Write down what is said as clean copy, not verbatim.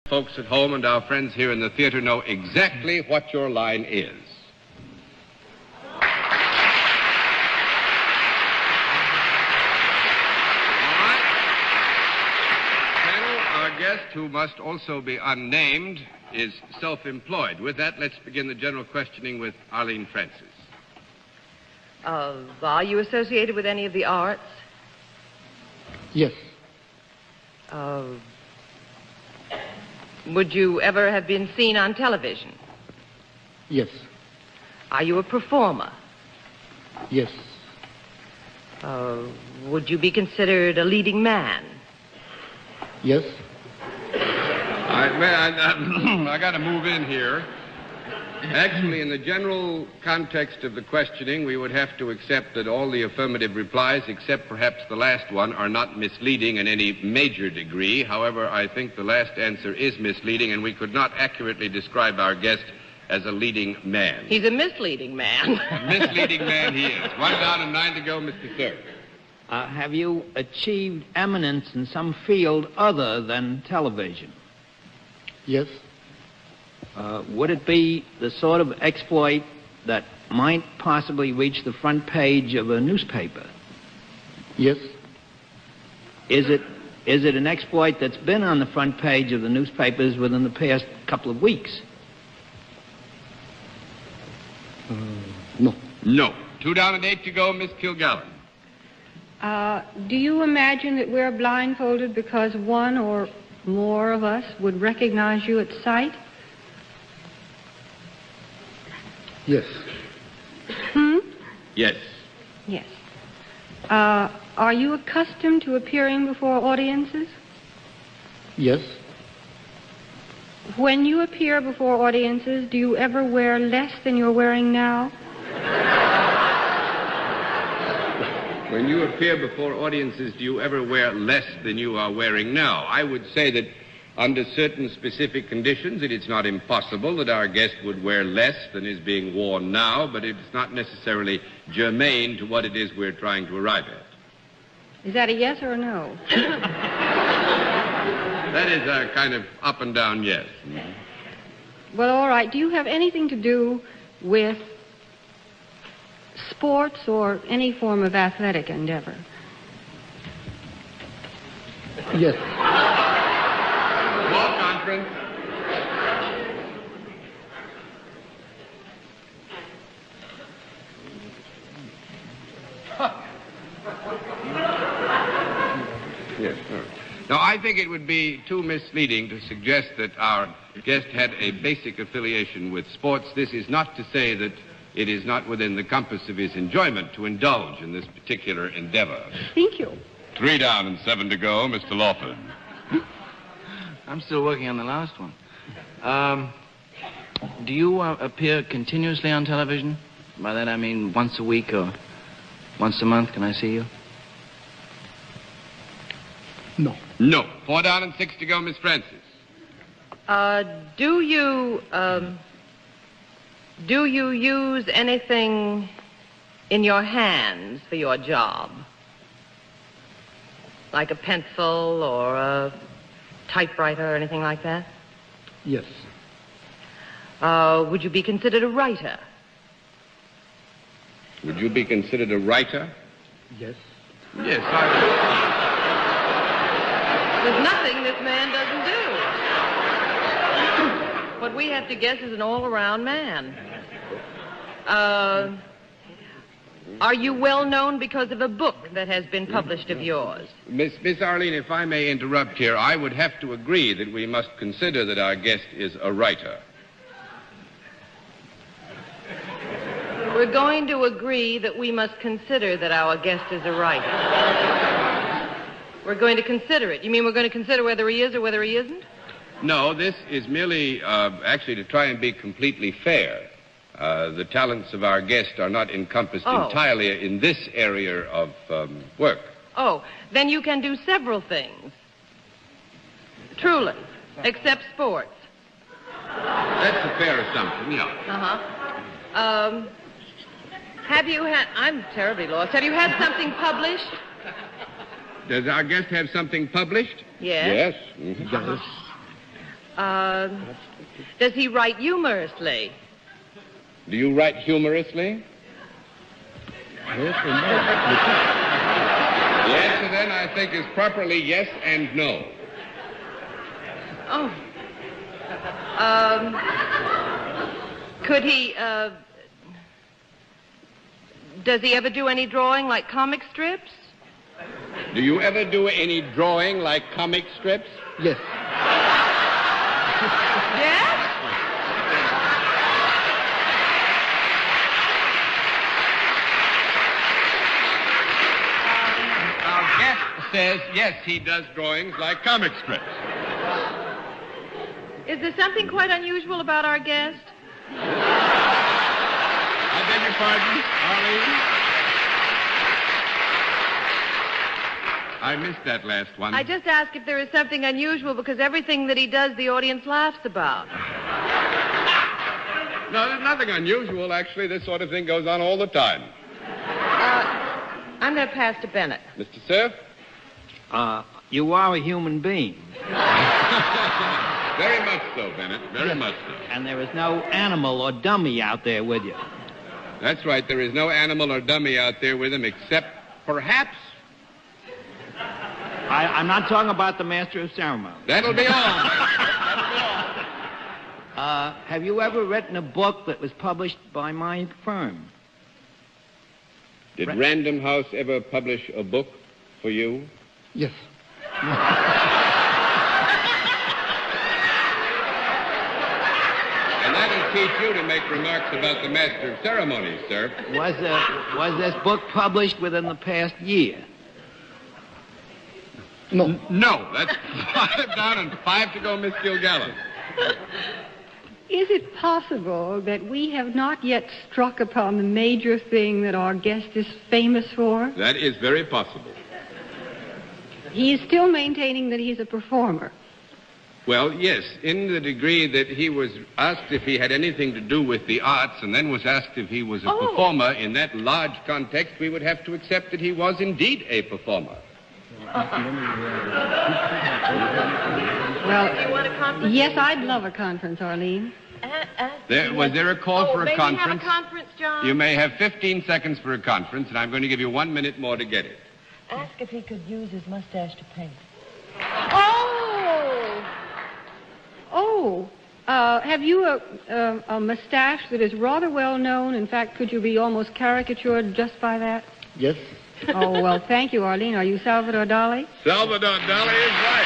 Folks at home and our friends here in the theater know exactly what your line is. All right. Panel, our guest, who must also be unnamed, is self-employed. With that, let's begin the general questioning with Arlene Francis. Are you associated with any of the arts? Yes. Would you ever have been seen on television? Yes. Are you a performer? Yes. Would you be considered a leading man? Yes. I got to move in here. Actually, in the general context of the questioning, we would have to accept that all the affirmative replies, except perhaps the last one, are not misleading in any major degree. However, I think the last answer is misleading, and we could not accurately describe our guest as a leading man. He's a misleading man. A misleading man he is. 1 down and 9 to go, Mr. Third. Have you achieved eminence in some field other than television? Yes. Would it be the sort of exploit that might possibly reach the front page of a newspaper? Yes. Is it an exploit that's been on the front page of the newspapers within the past couple of weeks? No. No. 2 down and 8 to go, Miss Kilgallen. Do you imagine that we're blindfolded because one or more of us would recognize you at sight? Yes. Yes. Yes. Are you accustomed to appearing before audiences? Yes. When you appear before audiences, do you ever wear less than you're wearing now? When you appear before audiences, do you ever wear less than you are wearing now? I would say that under certain specific conditions, it is not impossible that our guest would wear less than is being worn now, but it's not necessarily germane to what it is we're trying to arrive at. Is that a yes or a no? That is a kind of up and down yes. Well, all right. Do you have anything to do with sports or any form of athletic endeavor? Yes. Law conference. Yes, sir. Now, I think it would be too misleading to suggest that our guest had a basic affiliation with sports. This is not to say that it is not within the compass of his enjoyment to indulge in this particular endeavor. Thank you. 3 down and 7 to go, Mr. Lawford. I'm still working on the last one. Do you appear continuously on television? By that I mean once a week or once a month. Can I see you? No. No. 4 down and 6 to go, Miss Francis. Do you use anything in your hands for your job? Like a pencil or a typewriter or anything like that? Yes. Would you be considered a writer? Would you be considered a writer? Yes. Yes, There's nothing this man doesn't do. What we have to guess is an all-around man. Are you well known because of a book that has been published of yours? Miss Arlene, if I may interrupt here, I would have to agree that we must consider that our guest is a writer. We're going to agree that we must consider that our guest is a writer. We're going to consider it. You mean we're going to consider whether he is or whether he isn't? No, this is merely, actually, to try and be completely fair. The talents of our guest are not encompassed entirely in this area of work. Oh, then you can do several things. Truly, except sports. That's a fair assumption, yeah. Uh-huh. Have you had... I'm terribly lost. Have you had something published? Does our guest have something published? Yes. Yes. Mm-hmm. Does he write humorously? Do you write humorously? Yes or no? The answer then, I think, is properly yes and no. Oh. Could he, does he ever do any drawing like comic strips? Do you ever do any drawing like comic strips? Yes. Yes? Our guest says yes, he does drawings like comic strips. Is there something quite unusual about our guest? I beg your pardon, Arlene? I missed that last one. I just asked if there is something unusual because everything that he does, the audience laughs about. No, there's nothing unusual, actually. This sort of thing goes on all the time. I'm going to pass to Bennett. Mr. Cerf? You are a human being. Very much so, Bennett. Very much so. And there is no animal or dummy out there with you. That's right. There is no animal or dummy out there with him except, perhaps... I'm not talking about the master of ceremonies. That'll be all. Have you ever written a book that was published by my firm? Did Random House ever publish a book for you? Yes. And that'll teach you to make remarks about the master of ceremonies, sir. Was this book published within the past year? No. No, that's 5 down and 5 to go, Miss Gilgallen. Is it possible that we have not yet struck upon the major thing that our guest is famous for? That is very possible. He is still maintaining that he's a performer. Well, yes, in the degree that he was asked if he had anything to do with the arts and then was asked if he was a performer, in that large context, we would have to accept that he was indeed a performer. Well, yes, I'd love a conference, Arlene. Was there a call for a may conference? We have a conference, John? You may have 15 seconds for a conference, and I'm going to give you 1 minute more to get it. Ask if he could use his mustache to paint. Have you a mustache that is rather well known? In fact, could you be almost caricatured just by that? Yes. Oh, well, thank you, Arlene. Are you Salvador Dalí? Salvador Dalí is right.